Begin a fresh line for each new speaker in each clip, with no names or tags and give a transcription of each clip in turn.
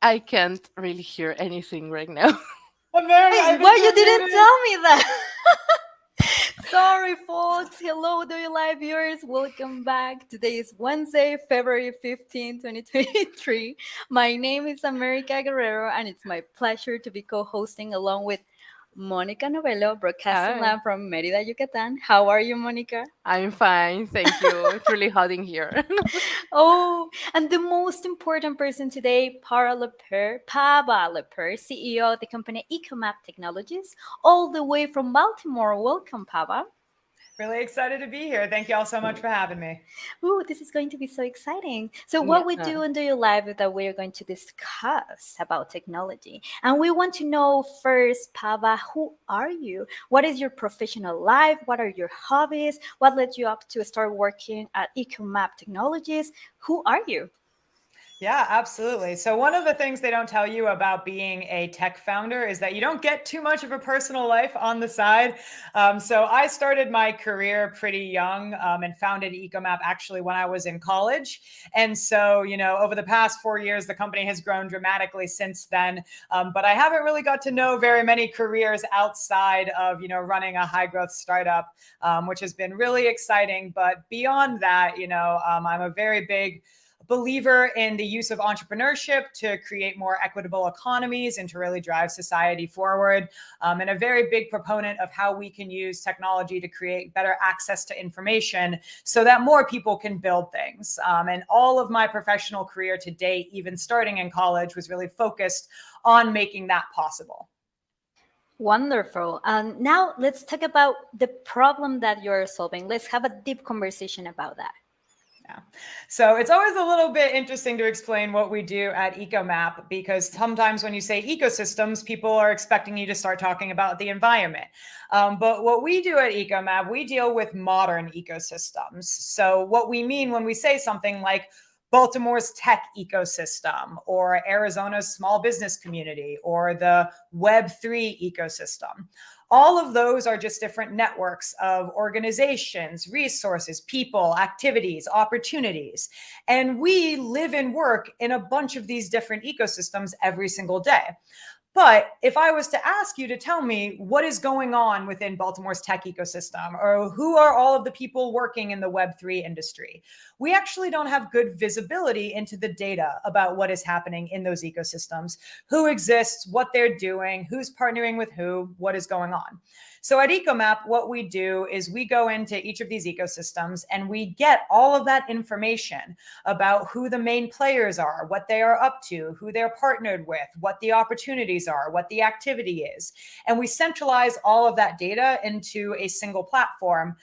I can't really hear anything right now.
America, I
Hey,
think
why you
you're
didn't
muted.
tell me that? Sorry, folks. Hello, Do You Live viewers. Welcome back. Today is Wednesday, February 15, 2023. My name is America Guerrero, and it's my pleasure to be co hosting along with Monica Novello, broadcasting
Hi,
live from Merida, Yucatan. How are you, Monica?
I'm fine, thank you. It's really hot in here.
Oh, and the most important person today, Pava LaPere, CEO of the company EcoMap Technologies, all the way from Baltimore. Welcome, Pava.
Really excited to be here. Thank you all so much for having me.
Ooh, this is going to be so exciting. So,
Yeah.
what we do in Do You Live is that we're going to discuss about technology. And we want to know first, Pava, who are you? What is your professional life? What are your hobbies? What led you up to start working at EcoMap Technologies? Who are you?
Yeah, absolutely. So, one of the things they don't tell you about being a tech founder is that you don't get too much of a personal life on the side. So, I started my career pretty young and founded EcoMap actually when I was in college. And so, over the past 4 years, the company has grown dramatically since then. But I haven't really got to know very many careers outside of, running a high growth startup, which has been really exciting. But beyond that, I'm a very big believer in the use of entrepreneurship to create more equitable economies and to really drive society forward, and a very big proponent of how we can use technology to create better access to information so that more people can build things. And all of my professional career to date, even starting in college, was really focused on making that possible.
Wonderful. And now let's talk about the problem that you're solving. Let's have a deep conversation about that.
Yeah. So it's always a little bit interesting to explain what we do at EcoMap because sometimes when you say ecosystems, people are expecting you to start talking about the environment. But what we do at EcoMap, we deal with modern ecosystems. So what we mean when we say something like Baltimore's tech ecosystem or Arizona's small business community or the Web3 ecosystem. All of those are just different networks of organizations, resources, people, activities, opportunities. And we live and work in a bunch of these different ecosystems every single day. But if I was to ask you to tell me what is going on within Baltimore's tech ecosystem, or who are all of the people working in the Web3 industry, we actually don't have good visibility into the data about what is happening in those ecosystems, who exists, what they're doing, who's partnering with who, what is going on. So at EcoMap, what we do is we go into each of these ecosystems and we get all of that information about who the main players are, what they are up to, who they're partnered with, what the opportunities are, what the activity is. And we centralize all of that data into a single platform,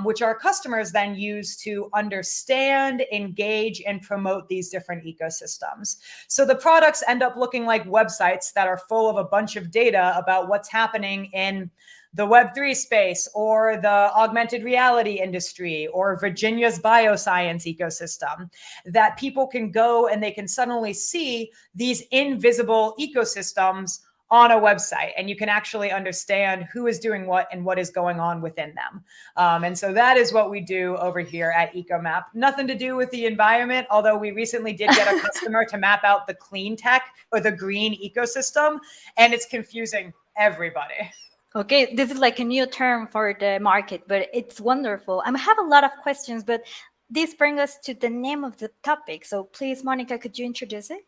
which our customers then use to understand, engage, and promote these different ecosystems. So the products end up looking like websites that are full of a bunch of data about what's happening in the Web3 space or the augmented reality industry or Virginia's bioscience ecosystem, that people can go and they can suddenly see these invisible ecosystems on a website, and you can actually understand who is doing what and what is going on within them. And so that is what we do over here at EcoMap. Nothing to do with the environment, although we recently did get a customer to map out the clean tech or the green ecosystem, and it's confusing everybody.
Okay, this is like a new term for the market, but it's wonderful. I have a lot of questions, but this brings us to the name of the topic. So please, Monica, could you introduce it?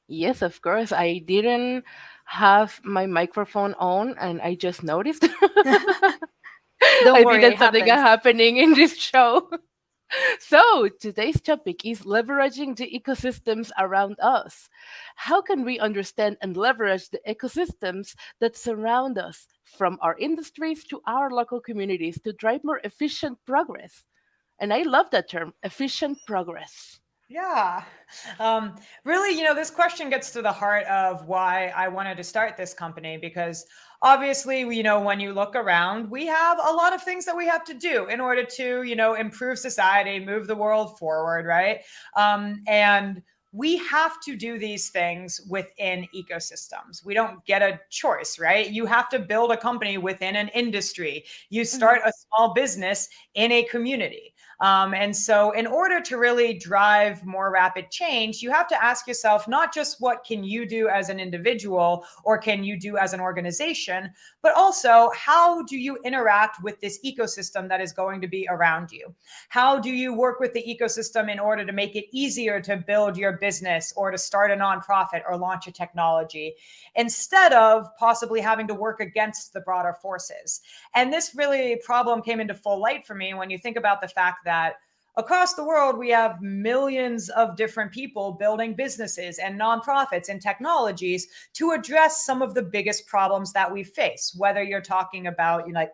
Yes, of course. I didn't have my microphone on and I just noticed.
Don't
I think
worry, it
that's something
happens.
happening in this show. So, today's topic is leveraging the ecosystems around us. How can we understand and leverage the ecosystems that surround us, from our industries to our local communities, to drive more efficient progress? And I love that term, efficient progress.
Yeah. Really, this question gets to the heart of why I wanted to start this company because obviously, when you look around, we have a lot of things that we have to do in order to, improve society, move the world forward, right? And we have to do these things within ecosystems. We don't get a choice, right? You have to build a company within an industry. You start a small business in a community. And so in order to really drive more rapid change, you have to ask yourself, not just what can you do as an individual or can you do as an organization, but also how do you interact with this ecosystem that is going to be around you? How do you work with the ecosystem in order to make it easier to build your business or to start a nonprofit or launch a technology, instead of possibly having to work against the broader forces? And this really problem came into full light for me when you think about the fact that across the world, we have millions of different people building businesses and nonprofits and technologies to address some of the biggest problems that we face, whether you're talking about, like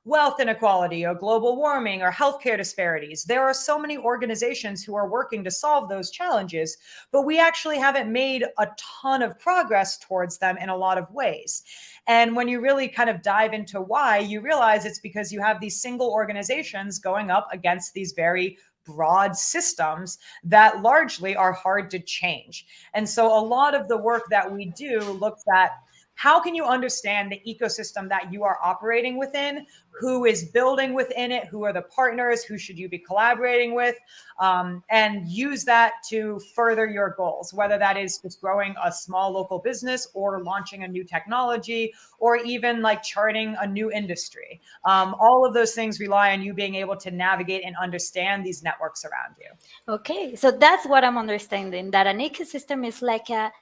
wealth inequality or global warming or healthcare disparities. There are so many organizations who are working to solve those challenges, but we actually haven't made a ton of progress towards them in a lot of ways. And when you really kind of dive into why, you realize it's because you have these single organizations going up against these very broad systems that largely are hard to change. And so a lot of the work that we do looks at how can you understand the ecosystem that you are operating within, who is building within it, who are the partners, who should you be collaborating with, and use that to further your goals, whether that is just growing a small local business or launching a new technology or even like charting a new industry. All of those things rely on you being able to navigate and understand these networks around you.
Okay, so that's what I'm understanding, that an ecosystem is like a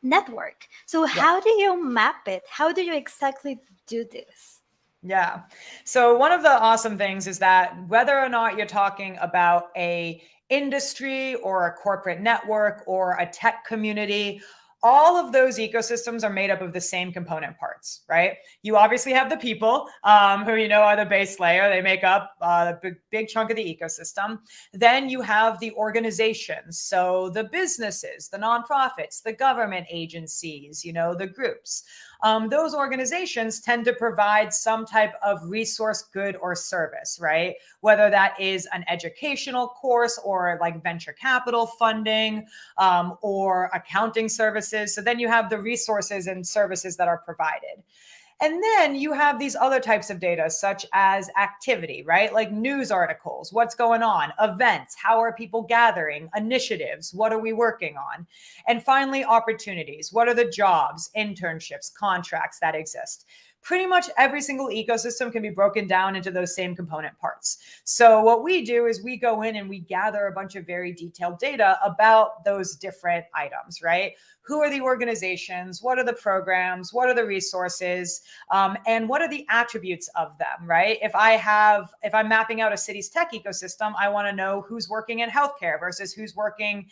network. So how do you map it? How do you exactly do this?
Yeah. So one of the awesome things is that whether or not you're talking about a industry or a corporate network or a tech community, all of those ecosystems are made up of the same component parts, right? You obviously have the people who are the base layer. They make up the big chunk of the ecosystem. Then you have the organizations, so the businesses, the nonprofits, the government agencies, the groups. Those organizations tend to provide some type of resource, good, or service, right? Whether that is an educational course or like venture capital funding or accounting services. So then you have the resources and services that are provided. And then you have these other types of data, such as activity, right? Like news articles, what's going on, events, how are people gathering, initiatives, what are we working on? And finally, opportunities. What are the jobs, internships, contracts that exist? Pretty much every single ecosystem can be broken down into those same component parts. So what we do is we go in and we gather a bunch of very detailed data about those different items, right? Who are the organizations? What are the programs? What are the resources? And what are the attributes of them, right? If I'm mapping out a city's tech ecosystem, I want to know who's working in healthcare versus who's working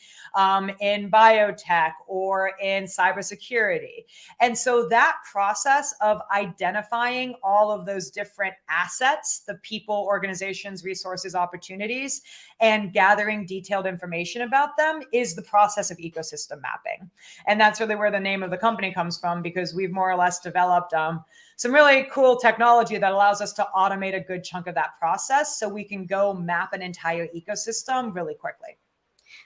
in biotech or in cybersecurity. And so that process of identifying all of those different assets, the people, organizations, resources, opportunities, and gathering detailed information about them is the process of ecosystem mapping. And that's really where the name of the company comes from, because we've more or less developed some really cool technology that allows us to automate a good chunk of that process so we can go map an entire ecosystem really quickly.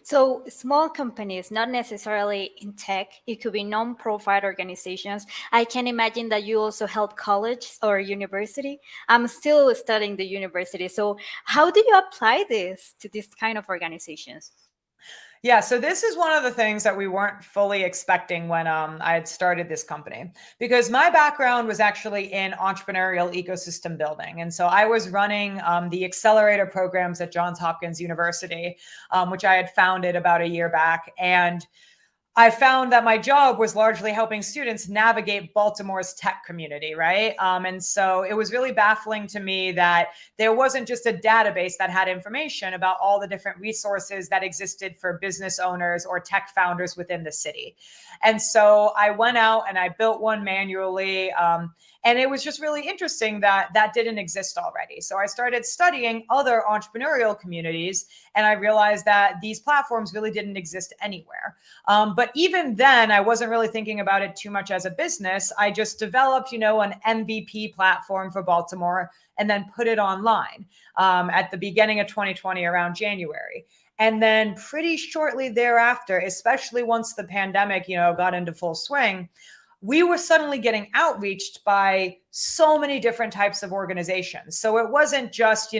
So small companies, not necessarily in tech, it could be non-profit organizations. I can imagine that you also help college or university. I'm still studying the university. So how do you apply this to this kind of organizations?
Yeah, so this is one of the things that we weren't fully expecting when I had started this company, because my background was actually in entrepreneurial ecosystem building. And so I was running the accelerator programs at Johns Hopkins University, which I had founded about a year back. And I found that my job was largely helping students navigate Baltimore's tech community, right? And so it was really baffling to me that there wasn't just a database that had information about all the different resources that existed for business owners or tech founders within the city. And so I went out and I built one manually. And it was just really interesting that that didn't exist already. So I started studying other entrepreneurial communities, and I realized that these platforms really didn't exist anywhere. But even then, I wasn't really thinking about it too much as a business. I just developed, an MVP platform for Baltimore and then put it online at the beginning of 2020, around January. And then pretty shortly thereafter, especially once the pandemic, got into full swing, we were suddenly getting outreached by so many different types of organizations. So it wasn't just,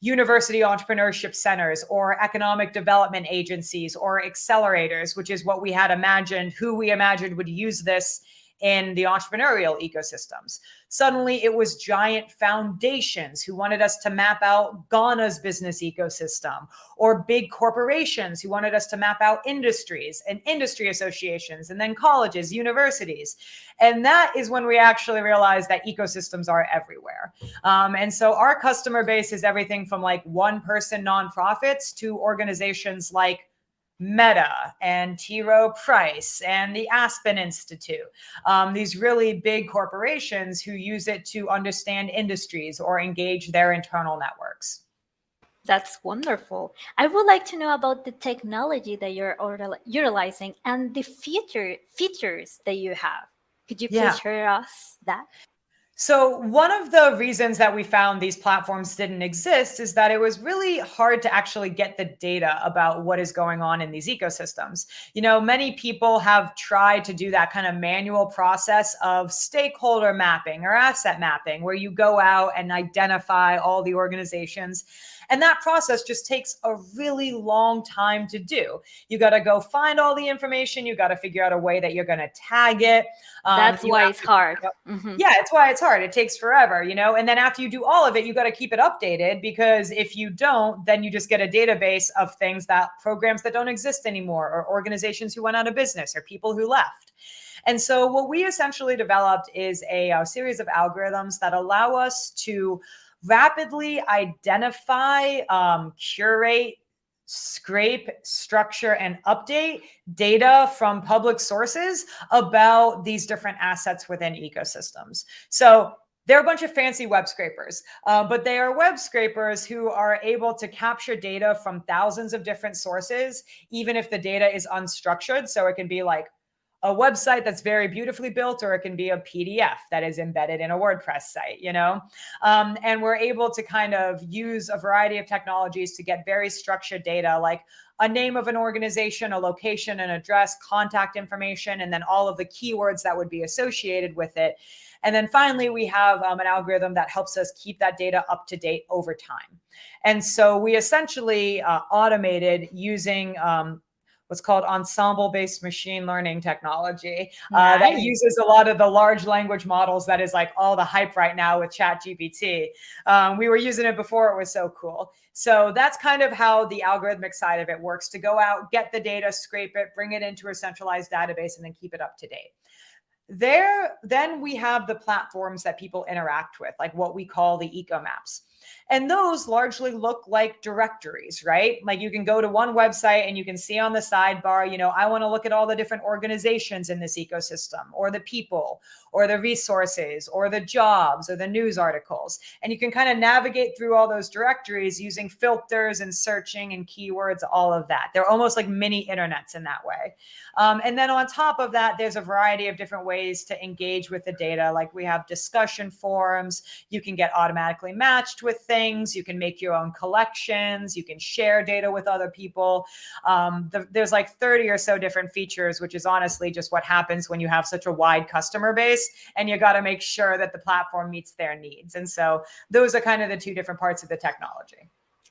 university entrepreneurship centers or economic development agencies or accelerators, which is what we had imagined, who we imagined would use this in the entrepreneurial ecosystems. Suddenly it was giant foundations who wanted us to map out Ghana's business ecosystem, or big corporations who wanted us to map out industries and industry associations, and then colleges, universities. And that is when we actually realized that ecosystems are everywhere. And so our customer base is everything from like one-person nonprofits to organizations like Meta and T. Rowe Price and the Aspen Institute, these really big corporations who use it to understand industries or engage their internal networks.
That's wonderful. I would like to know about the technology that you're utilizing and the features that you have. Could you please share us that?
So one of the reasons that we found these platforms didn't exist is that it was really hard to actually get the data about what is going on in these ecosystems. Many people have tried to do that kind of manual process of stakeholder mapping or asset mapping, where you go out and identify all the organizations. And that process just takes a really long time to do. You got to go find all the information. You got to figure out a way that you're going to tag it.
That's why it's hard.
Yeah, it's why it's hard. It takes forever, and then after you do all of it, you got to keep it updated, because if you don't, then you just get a database of programs that don't exist anymore, or organizations who went out of business, or people who left. And so what we essentially developed is a series of algorithms that allow us to rapidly identify, curate, scrape, structure, and update data from public sources about these different assets within ecosystems. So they're a bunch of fancy web scrapers, but they are web scrapers who are able to capture data from thousands of different sources, even if the data is unstructured. So it can be like a website that's very beautifully built, or it can be a PDF that is embedded in a WordPress site, and we're able to kind of use a variety of technologies to get very structured data, like a name of an organization, a location, an address, contact information, and then all of the keywords that would be associated with it. And then finally, we have an algorithm that helps us keep that data up to date over time. And so we essentially automated using what's called ensemble-based machine learning technology that uses a lot of the large language models that is like all the hype right now with ChatGPT. We were using it before it was so cool. So that's kind of how the algorithmic side of it works, to go out, get the data, scrape it, bring it into a centralized database, and then keep it up to date. Then we have the platforms that people interact with, like what we call the EcoMaps. And those largely look like directories, right? Like you can go to one website and you can see on the sidebar, I want to look at all the different organizations in this ecosystem, or the people, or the resources, or the jobs, or the news articles. And you can kind of navigate through all those directories using filters and searching and keywords, all of that. They're almost like mini internets in that way. And then on top of that, there's a variety of different ways to engage with the data. Like we have discussion forums. You can get automatically matched with things. You can make your own collections. You can share data with other people. There's like 30 or so different features, which is honestly just what happens when you have such a wide customer base, and you got to make sure that the platform meets their needs. And so those are kind of the two different parts of the technology.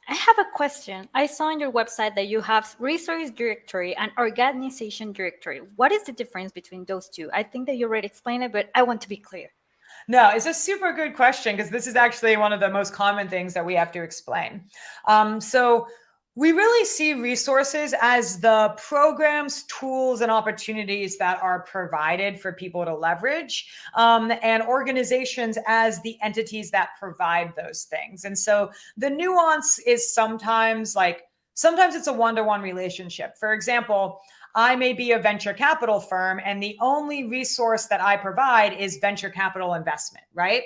I have a question. I saw on your website that you have resource directory and organization directory. What is the difference between those two? I think that you already explained it, but I want to be clear.
No, it's a super good question, because this is actually one of the most common things that we have to explain. So we really see resources as the programs, tools, and opportunities that are provided for people to leverage, and organizations as the entities that provide those things. And so the nuance is sometimes it's a one-to-one relationship. For example, I may be a venture capital firm, and the only resource that I provide is venture capital investment, right?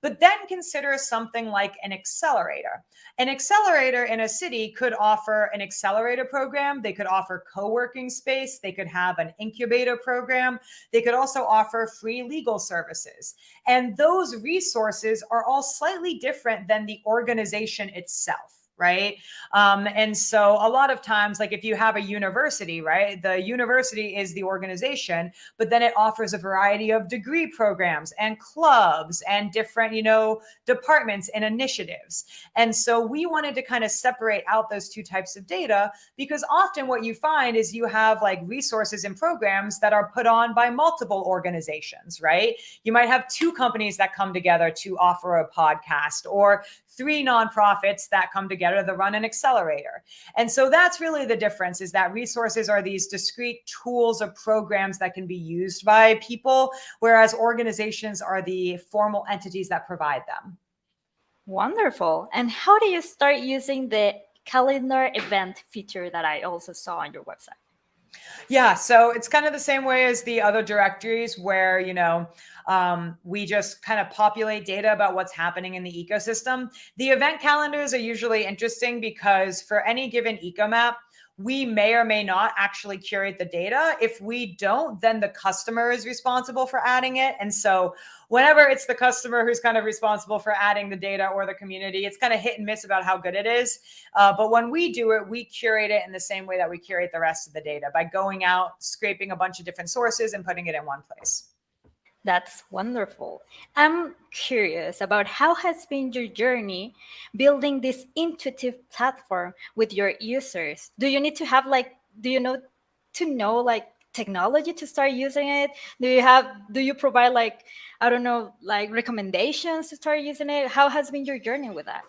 But then consider something like an accelerator. An accelerator in a city could offer an accelerator program. They could offer co-working space. They could have an incubator program. They could also offer free legal services. And those resources are all slightly different than the organization itself, right? And so a lot of times, like if you have a university, right, the university is the organization, but then it offers a variety of degree programs and clubs and different, departments and initiatives. And so we wanted to kind of separate out those two types of data, because often what you find is you have like resources and programs that are put on by multiple organizations, right? You might have two companies that come together to offer a podcast, or three nonprofits that come together to run an accelerator. And so that's really the difference, is that resources are these discrete tools or programs that can be used by people, whereas organizations are the formal entities that provide them.
Wonderful. And how do you start using the calendar event feature that I also saw on your website?
Yeah, so it's kind of the same way as the other directories where, we just kind of populate data about what's happening in the ecosystem. The event calendars are usually interesting because for any given EcoMap, we may or may not actually curate the data. If we don't, then the customer is responsible for adding it. And so whenever it's the customer who's kind of responsible for adding the data, or the community, it's kind of hit and miss about how good it is. But when we do it, we curate it in the same way that we curate the rest of the data, by going out, scraping a bunch of different sources and putting it in one place.
That's wonderful. I'm curious about how has been your journey building this intuitive platform with your users. Do you need to have do you know to know technology to start using it? Do you provide I don't know, recommendations to start using it? How has been your journey with that?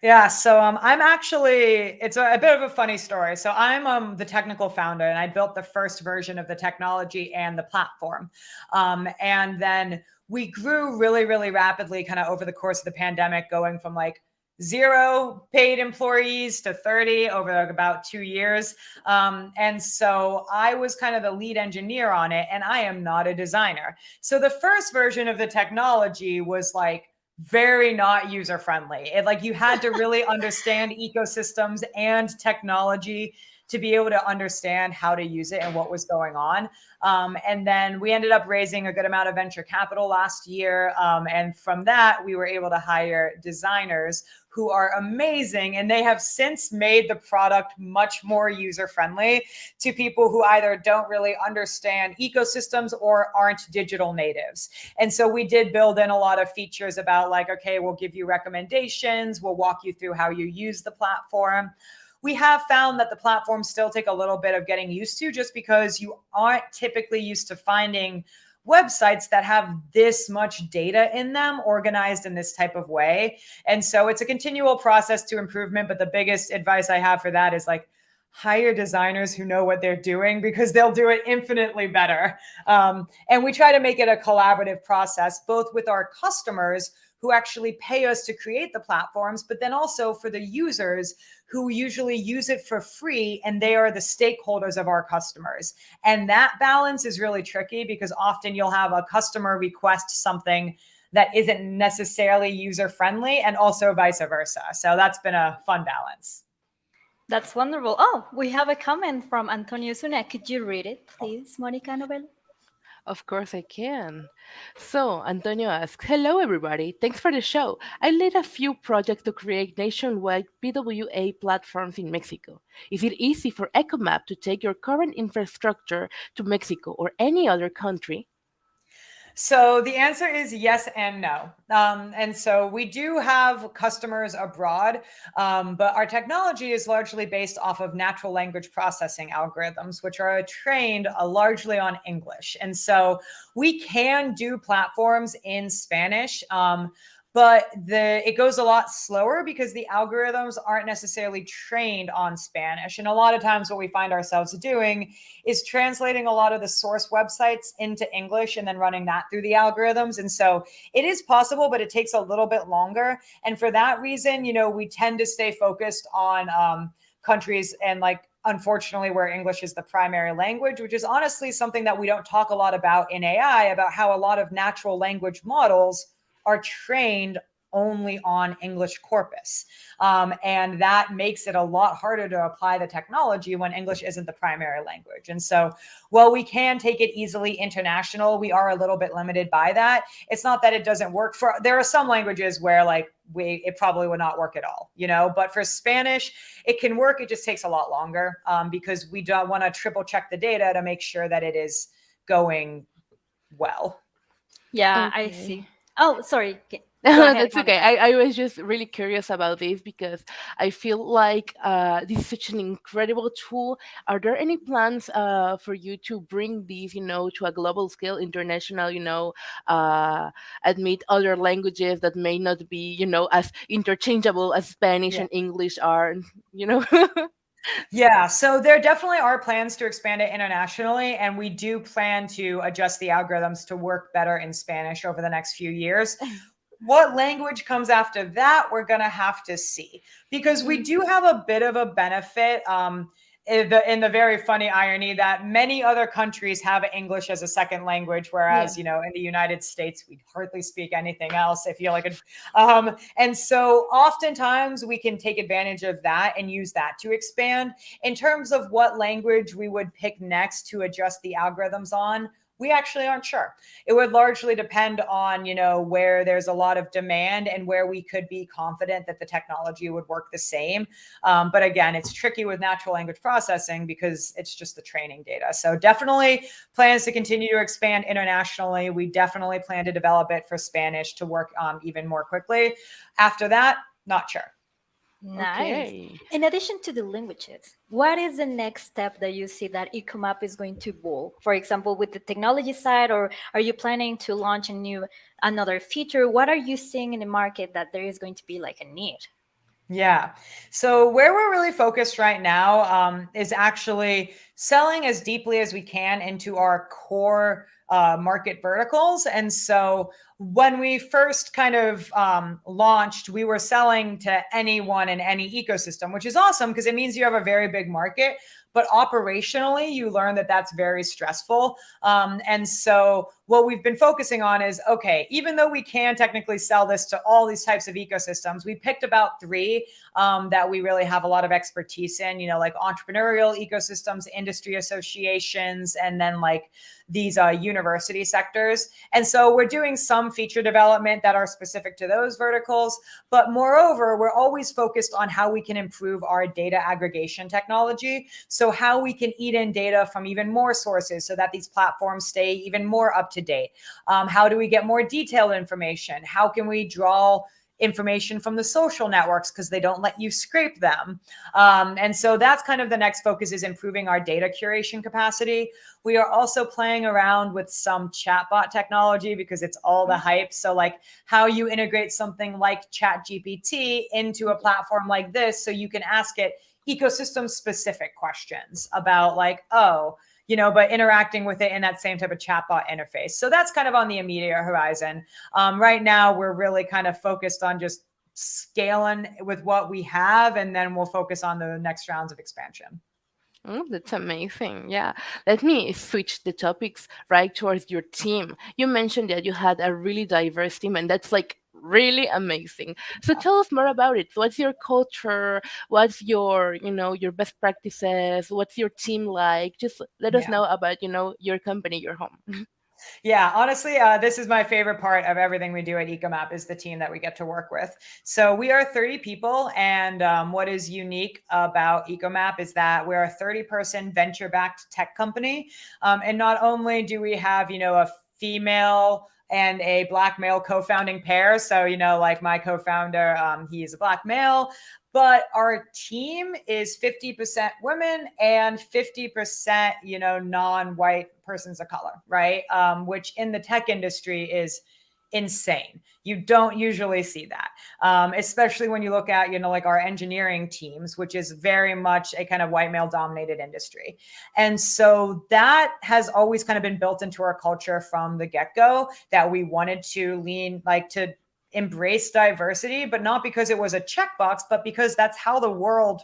Yeah, so I'm actually, it's a bit of a funny story. So I'm the technical founder, and I built the first version of the technology and the platform. And then we grew really, really rapidly kind of over the course of the pandemic, going from like 0 paid employees to 30 over about 2 years. And so I was kind of the lead engineer on it, and I am not a designer. So the first version of the technology was like very not user friendly. You had to really understand ecosystems and technology to be able to understand how to use it and what was going on. And then we ended up raising a good amount of venture capital last year. And from that, we were able to hire designers who are amazing. And they have since made the product much more user-friendly to people who either don't really understand ecosystems or aren't digital natives. And so we did build in a lot of features about okay, we'll give you recommendations. We'll walk you through how you use the platform. We have found that the platforms still take a little bit of getting used to, just because you aren't typically used to finding websites that have this much data in them organized in this type of way. And so it's a continual process to improvement. But the biggest advice I have for that is hire designers who know what they're doing, because they'll do it infinitely better. And we try to make it a collaborative process, both with our customers who actually pay us to create the platforms, but then also for the users who usually use it for free, and they are the stakeholders of our customers. And that balance is really tricky, because often you'll have a customer request something that isn't necessarily user-friendly, and also vice versa. So that's been a fun balance.
That's wonderful. Oh, we have a comment from Antonio Zuna. Could you read it, please, Monica Nobel?
Of course I can. So, Antonio asks, hello everybody, thanks for the show. I lead a few projects to create nationwide PWA platforms in Mexico. Is it easy for EcoMap to take your current infrastructure to Mexico or any other country?
So the answer is yes and no. And so we do have customers abroad, but our technology is largely based off of natural language processing algorithms, which are trained largely on English. And so we can do platforms in Spanish, but it goes a lot slower because the algorithms aren't necessarily trained on Spanish. And a lot of times what we find ourselves doing is translating a lot of the source websites into English and then running that through the algorithms. And so it is possible, but it takes a little bit longer. And for that reason, we tend to stay focused on countries and unfortunately, where English is the primary language, which is honestly something that we don't talk a lot about in AI, about how a lot of natural language models are trained only on English corpus. And that makes it a lot harder to apply the technology when English isn't the primary language. And so while we can take it easily international, we are a little bit limited by that. It's not that it doesn't work. There are some languages where like it probably would not work at all, but for Spanish, it can work. It just takes a lot longer because we don't want to triple check the data to make sure that it is going well.
Yeah, I
Okay.
see. Oh, sorry. Go ahead,
That's okay.
Monica.
I was just really curious about this because I feel like this is such an incredible tool. Are there any plans for you to bring these, to a global scale, international, admit other languages that may not be, as interchangeable as Spanish
Yeah.
and English are, you know?
Yeah, so there definitely are plans to expand it internationally, and we do plan to adjust the algorithms to work better in Spanish over the next few years. What language comes after that, we're going to have to see, because we do have a bit of a benefit. In the very funny irony that many other countries have English as a second language, whereas in the United States we hardly speak anything else. I feel like and so oftentimes we can take advantage of that and use that to expand. In terms of what language we would pick next to adjust the algorithms on, we actually aren't sure. It would largely depend on, where there's a lot of demand and where we could be confident that the technology would work the same. But again, it's tricky with natural language processing because it's just the training data. So definitely plans to continue to expand internationally. We definitely plan to develop it for Spanish to work even more quickly. After that, not sure.
Nice.
Okay.
In addition to the languages, what is the next step that you see that EcoMap is going to evolve? For example, with the technology side, or are you planning to launch another feature? What are you seeing in the market that there is going to be like a need?
Yeah. So where we're really focused right now is actually selling as deeply as we can into our core market verticals. And so when we first kind of launched, we were selling to anyone in any ecosystem, which is awesome because it means you have a very big market. But operationally, you learn that that's very stressful. And so what we've been focusing on is, okay, even though we can technically sell this to all these types of ecosystems, we picked about three that we really have a lot of expertise in, like entrepreneurial ecosystems, industry associations, and then like these university sectors. And so we're doing some feature development that are specific to those verticals. But moreover, we're always focused on how we can improve our data aggregation technology. So how we can eat in data from even more sources so that these platforms stay even more up to date. How do we get more detailed information? How can we draw information from the social networks because they don't let you scrape them. And so that's kind of the next focus, is improving our data curation capacity. We are also playing around with some chatbot technology because it's all the hype. So like how you integrate something like ChatGPT into a platform like this so you can ask it ecosystem specific questions about like, but interacting with it in that same type of chatbot interface. So that's kind of on the immediate horizon. Right now, we're really kind of focused on just scaling with what we have, and then we'll focus on the next rounds of expansion.
Oh, that's amazing. Yeah. Let me switch the topics right towards your team. You mentioned that you had a really diverse team, and that's like really amazing. So tell us more about it. What's your culture? What's your best practices? What's your team like? Just let us
Yeah.
know about, your company, your home.
Yeah, honestly, this is my favorite part of everything we do at EcoMap is the team that we get to work with. So we are 30 people, and what is unique about EcoMap is that we're a 30-person venture-backed tech company. And not only do we have, a female and a black male co-founding pair. So, like my co-founder, he is a black male, but our team is 50% women and 50%, non-white persons of color, right? Which in the tech industry is insane. You don't usually see that, especially when you look at, like our engineering teams, which is very much a kind of white male dominated industry. And so that has always kind of been built into our culture from the get-go, that we wanted to to embrace diversity, but not because it was a checkbox, but because that's how the world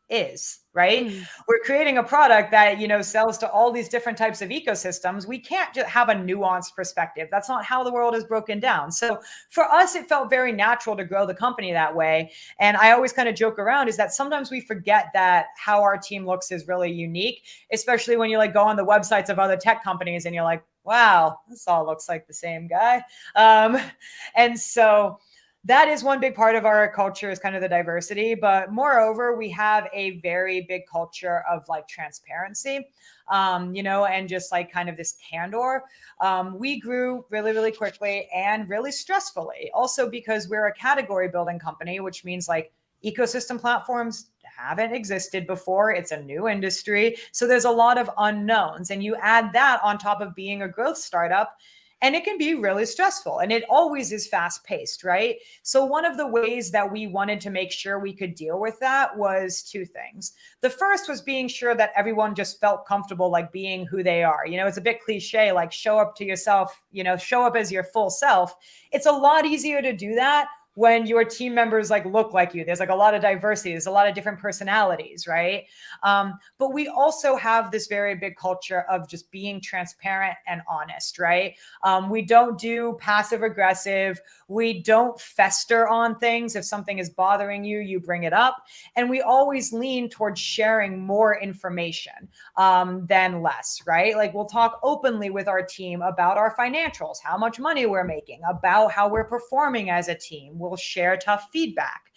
is, right?
Mm.
We're creating a product that, sells to all these different types of ecosystems. We can't just have a nuanced perspective. That's not how the world is broken down. So for us, it felt very natural to grow the company that way. And I always kind of joke around is that sometimes we forget that how our team looks is really unique, especially when you like go on the websites of other tech companies and you're like, wow, this all looks like the same guy. And so that is one big part of our culture is kind of the diversity. But moreover, we have a very big culture of like transparency, and just like kind of this candor. We grew really, really quickly and really stressfully. Also because we're a category building company, which means like ecosystem platforms haven't existed before. It's a new industry. So there's a lot of unknowns. And you add that on top of being a growth startup, and it can be really stressful. And it always is fast paced, right? So one of the ways that we wanted to make sure we could deal with that was two things. The first was being sure that everyone just felt comfortable like being who they are. It's a bit cliche, like show up to yourself, show up as your full self. It's a lot easier to do that when your team members like look like you. There's like a lot of diversity. There's a lot of different personalities, right? But we also have this very big culture of just being transparent and honest, right? We don't do passive aggressive. We don't fester on things. If something is bothering you, you bring it up. And we always lean towards sharing more information than less, right? Like we'll talk openly with our team about our financials, how much money we're making, about how we're performing as a team. We'll share tough feedback.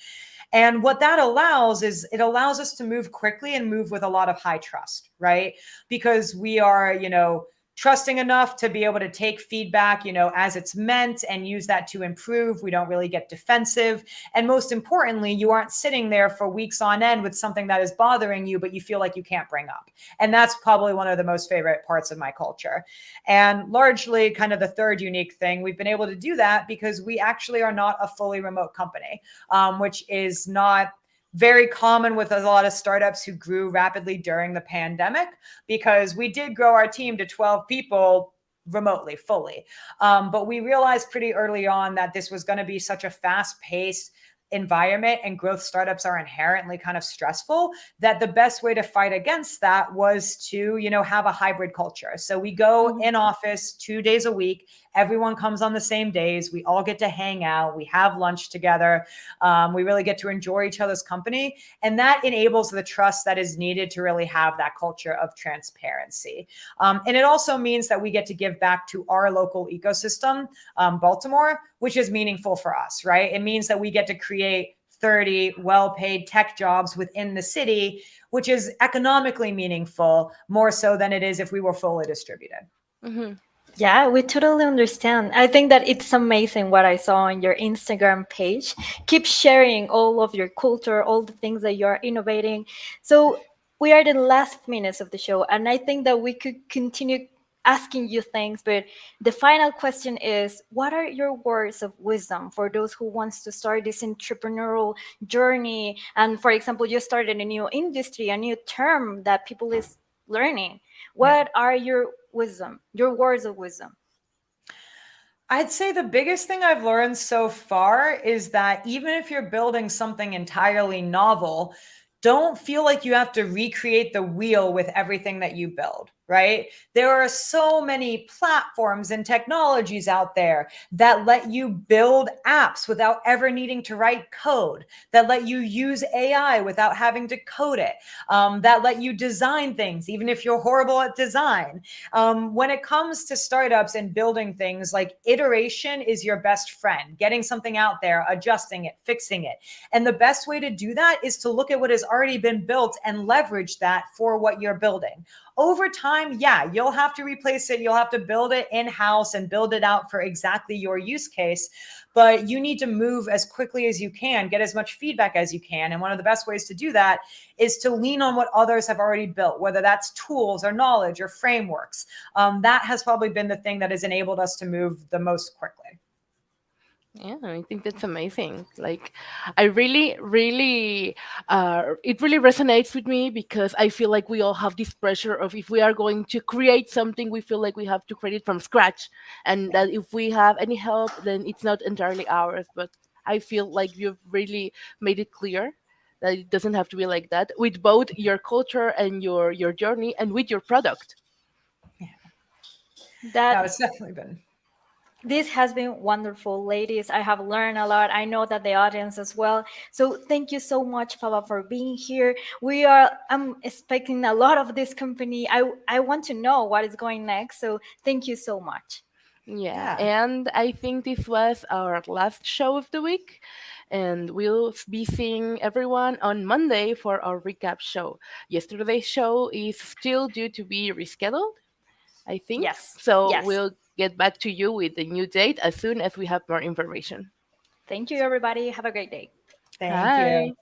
And what that allows is it allows us to move quickly and move with a lot of high trust, right? Because we are, trusting enough to be able to take feedback, as it's meant and use that to improve. We don't really get defensive. And most importantly, you aren't sitting there for weeks on end with something that is bothering you, but you feel like you can't bring up. And that's probably one of the most favorite parts of my culture. And largely kind of the third unique thing, we've been able to do that because we actually are not a fully remote company, which is not very common with a lot of startups who grew rapidly during the pandemic, because we did grow our team to 12 people remotely, fully. But we realized pretty early on that this was going to be such a fast-paced environment and growth startups are inherently kind of stressful, that the best way to fight against that was to, have a hybrid culture. So we go in office 2 days a week. Everyone comes on the same days. We all get to hang out. We have lunch together. We really get to enjoy each other's company. And that enables the trust that is needed to really have that culture of transparency. And it also means that we get to give back to our local ecosystem, Baltimore, which is meaningful for us, right? It means that we get to create 30 well-paid tech jobs within the city, which is economically meaningful, more so than it is if we were fully distributed.
Mm-hmm.
Yeah, we totally understand. I think that it's amazing what I saw on your Instagram page. Keep sharing all of your culture, all the things that you're innovating. So we are the last minutes of the show, and I think that we could continue asking you things, but the final question is, what are your words of wisdom for those who wants to start this entrepreneurial journey? And for example, you started a new industry, a new term that people is learning. What are your words of wisdom?
I'd say the biggest thing I've learned so far is that even if you're building something entirely novel, don't feel like you have to recreate the wheel with everything that you build, right? There are so many platforms and technologies out there that let you build apps without ever needing to write code, that let you use AI without having to code it, that let you design things, even if you're horrible at design. When it comes to startups and building things, like iteration is your best friend, getting something out there, adjusting it, fixing it. And the best way to do that is to look at what has already been built and leverage that for what you're building. Over time, yeah, you'll have to replace it. You'll have to build it in-house and build it out for exactly your use case. But you need to move as quickly as you can, get as much feedback as you can. And one of the best ways to do that is to lean on what others have already built, whether that's tools or knowledge or frameworks. That has probably been the thing that has enabled us to move the most quickly.
Yeah, I think that's amazing. Like, I really, really, it really resonates with me because I feel like we all have this pressure of if we are going to create something, we feel like we have to create it from scratch, and that if we have any help, then it's not entirely ours. But I feel like you've really made it clear That it doesn't have to be like that with both your culture and your journey and with your product.
No,
That
it's definitely been.
this has been wonderful, ladies. I have learned a lot. I know that the audience as well. So thank you so much, Papa, for being here. I'm expecting a lot of this company. I want to know what is going next. So thank you so much.
Yeah,
Yeah.
and I think this was our last show of the week, and we'll be seeing everyone on Monday for our recap show. Yesterday's show is still due to be rescheduled, I think.
Yes.
So
Yes.
we'll get back to you with the new date as soon as we have more information.
Thank you, everybody. Have a great day.
Thank you.
Bye.